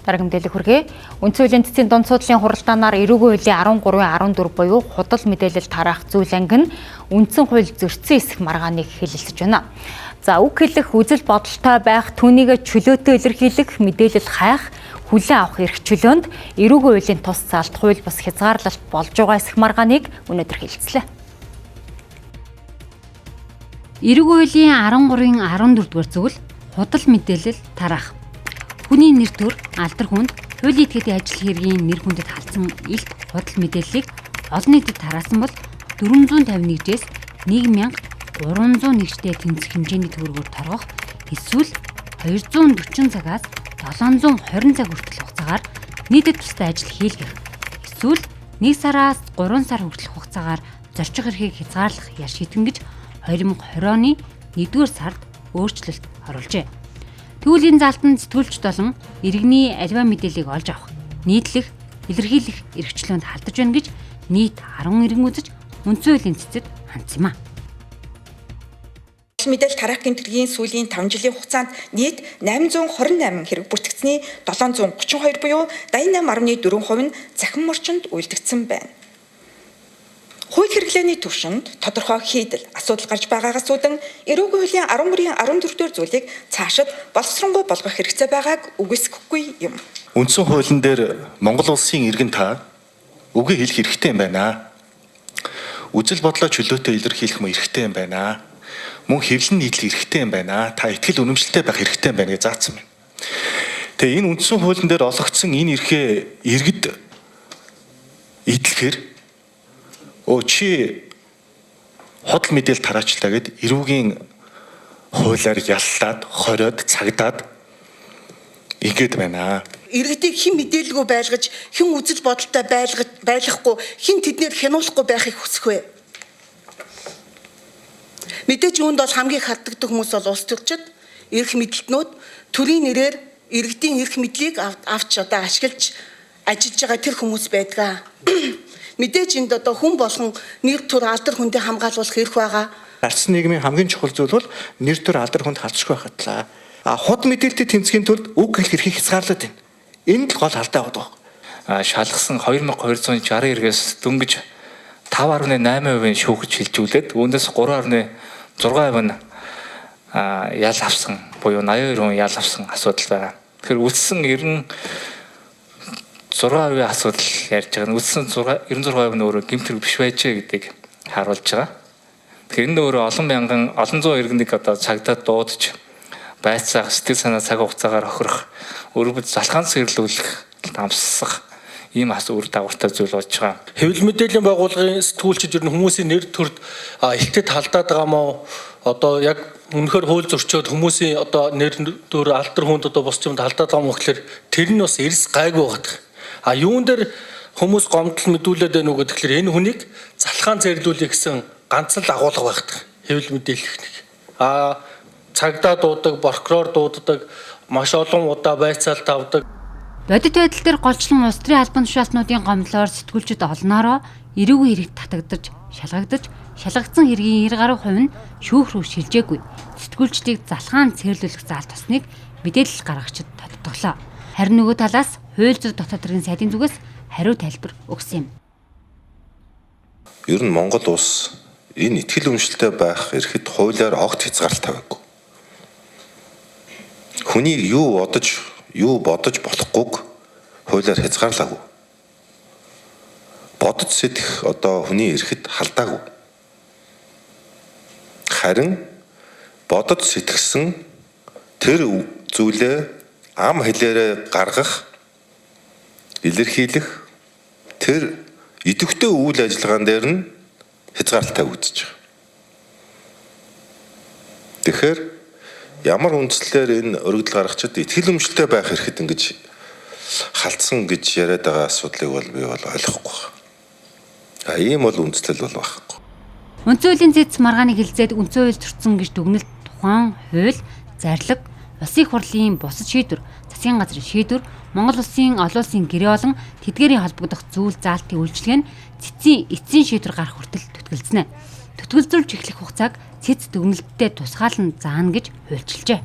Дараагийн мэдээлэл хүргэе. Үндсэн хуулийн цэцгийн дунд суудлын хуралдаанаар эрүүгийн хуулийн 13-14 буюу худал мэдээлэл тараах зүйл анги нь үндсэн хууль зөрчсөн эсэх маргааныг хэлэлцэж байна. За үг хэлэх, үзэл бодолтой байх, түүнийг чөлөөтэй илэрхийлэх, мэдээлэл хайх, хүлээн авах эрх чөлөөнд эрүүгийн хуулийн тус заалт хууль бус хязгаарлалт болж байгаа эсэх маргааныг өнөөдөр хэлэлцлээ. Эрүүгийн хуулийн 13-14 дугаар зүйл худал мэдээлэл тараах. Хүний нэр төр, алдар хүнд, хуулийн этгээдийн ажил хэргийн нэр хүндэд халдсан илт худал мэдээллийг олон нийтэд тараасан бол 451-ээс 1301-тэй тэнцэх хэмжээний төгрөгөөр торгох эсвэл 240 цагаас 720 цаг хүртэлх хугацаагаар нийтэд тустай ажил хийлгэх эсвэл 1 сараас 3 сар хүртэлх хугацаагаар зорчих эрхийг хязгаарлах ял шийтгэн гэж 2020 оны 1-р сард өөрчлөлт оруулжээ. Түүлийн заалтанд сэтгүүлчд болон иргэний аливаа мэдээллийг олж авах, нийтлэх, илэрхийлэх эрхчлөөнд халдаж байна гэж нийт 10 иргэн үзэж үндсэн хуулийн цэцэд хандсан юм а. Мэдээлэл тараахын тэргийн сүүлийн 5 жилийн хугацаанд нийт 828 хэрэг бүртгэгдсэний 732 буюу 88.4% нь захин орчинд үйлдэгдсэн байна. Хууль хэрэглээний түвшинд тодорхой хийдэл асуудал гарч байгаагаас үүдэн эрүүгийн хуулийн 13-14 дугаар зүйлийг цаашид боловсронгуй болгох хэрэгцээ байгааг үгүйсэхгүй юм. Үндсэн хуулийн дээр Монгол улсын иргэн та үгээ хэлэх хэрэгтэй юм байна. Үзэл бодлоо чөлөөтэй илэрхийлэх мөн хэрэгтэй юм байна. Мөн хэвлэн нийтлэх хэрэгтэй юм байна. Та итгэл үнэмшилтэй байх хэрэгтэй юм байна гэж заасан байна. Тэгээ энэ үндсэн хуулийн дээр олгогдсон энэ эрхээ иргэд идэлхээр чи худал мэдээлэл тараачлаа гэд эрүүгийн хуулиар яллаад, хориод, цагдаад ингээд байна. Иргэдийг хэн мэдээлэлгүй байлгаж, хэн үзэж бодолтой байлгахгүй, хэн тэднэр хянуулахгүй байхыг хүсэх вэ? Мэдээж үүнд бол хамгийн хатдагдаг хүмүүс бол улс төрчид, эрх мэдлтнүүд төрийн нэрээр иргэдийн эрх мэдлийг авч ашиглаж ажиллаж байгаа тэр хүмүүс байдаг. Мэдээж энд одоо хүн болгон нэр төр алдар хүндээ хамгаалуулах эрх байгаа. Арчсан нийгмийн хамгийн чухал зүйл бол нэр төр алдар хүнд халдшгүй байхадлаа. Хот мэдээлэлтэй тэнцхийн тулд үг хэлэх эрхийг хязгаарлаад байна. Энэ л гол алдаа байдаг. Шалгасан 2260 эргээс дөнгөж 5.8% шүүгч хилжүүлээд үүнээс 3.6% нь ял авсан буюу 82% ял авсан асуудал байгаа. Тэгэхээр үлдсэн 6% асуудал ярьж байгаа. Үлдсэн 96% нь өөрөө гэмтэрэг биш байжээ гэдгийг харуулж байгаа. Тэгэхээр энэ өөрөө олон зуун иргэнийг одоо цагдаад дуудаж байцаах, сэтгэл санаа цаг хугацаагаар хохирох, өөрөөр залхаан сэрлүүлэх, дамсах ийм үр дагавартай зүйл болж байгаа. Хэвлэл мэдээллийн байгууллагын сэтгүүлчид ер нь хүмүүсийн нэр төрд илтэд халдаад байгаа мó одоо яг үнэхээр хууль зөрчөөд хүмүүсийн одоо нэр төр алдар хүнд одоо бус юмд халдаад байгаа мó гэхээр тэр нь бас эрс гайгүй байдаг. Юун дээр хүмүүс гомдол мэдүүлээд байна уу гэхээр энэ хүнийг залхаан зэрлүүлэх гэсэн ганц л агуулга байдаг. Хэвлэл мэдээлэх нэг. Цагдаа дуудаг, прокурор дууддаг, маш олон удаа байцаалт авдаг. Бодит байдал дээр голчлон улс төрийн албан тушаалтнуудын гомдлоор сэтгүүлчид олноороо эрүүгийн хэрэгт татагдаж, шалгагдсан хэргийн 90% нь шүүх рүү шилжээгүй. Сэтгүүлчдийг залхаан цэрлүүлэх заалт тусныг мэдээлэл гаргагчид тодтоглоо. Харин нөгөө талаас хууль зүйн дотоод хэргийн сайдын зүгээс хариу тайлбар өгсөн юм. Ер нь Монгол улс энэ итгэл үнэмшилтэй байх эрхэд хуулиар огт хязгаарлалт тавиагүй. Хүнийг юу бодож болохгүйг хуулиар хязгаарлаагүй. Бодож сэтгэх одоо хүний эрхэд халдаагүй. Харин бодож сэтгэсэн тэр зүйлээ ам хэлээрээ гаргах, илэрхийлэх тэр идэвхтэй үйл ажиллагаан дээр нь хязгаарлалт үүсэж байгаа. Тэгэхээр ямар үндслээр энэ өргөдөл гаргачид итгэл үнэмшилтэй байх эрхэд ингэж халтсан гэж яриад байгаа асуудлыг бол би бол ойлгохгүй байна. Ийм бол үндслэл бол байхгүй. Үндсэн хуулийн цэц маргааныг хэлцээд үндсэн хууль зөрчсөн гэж дүгнэлт тухайн хууль, зарлиг, улсын их хурлын бусад шийдвэр, засгийн газрын шийдвэр, Монгол улсын олон улсын гэрээ болон тэдгээрийн холбогдох зүйл заалтын үйлчилгээ нь эцсийн шийдвэр гарах хүртэл түтгэлцэнэ. Түтгэлзүүлж эхлэх хугацааг цэц дүгнэлттэй тусгаалan заана гэж хуульчилжээ.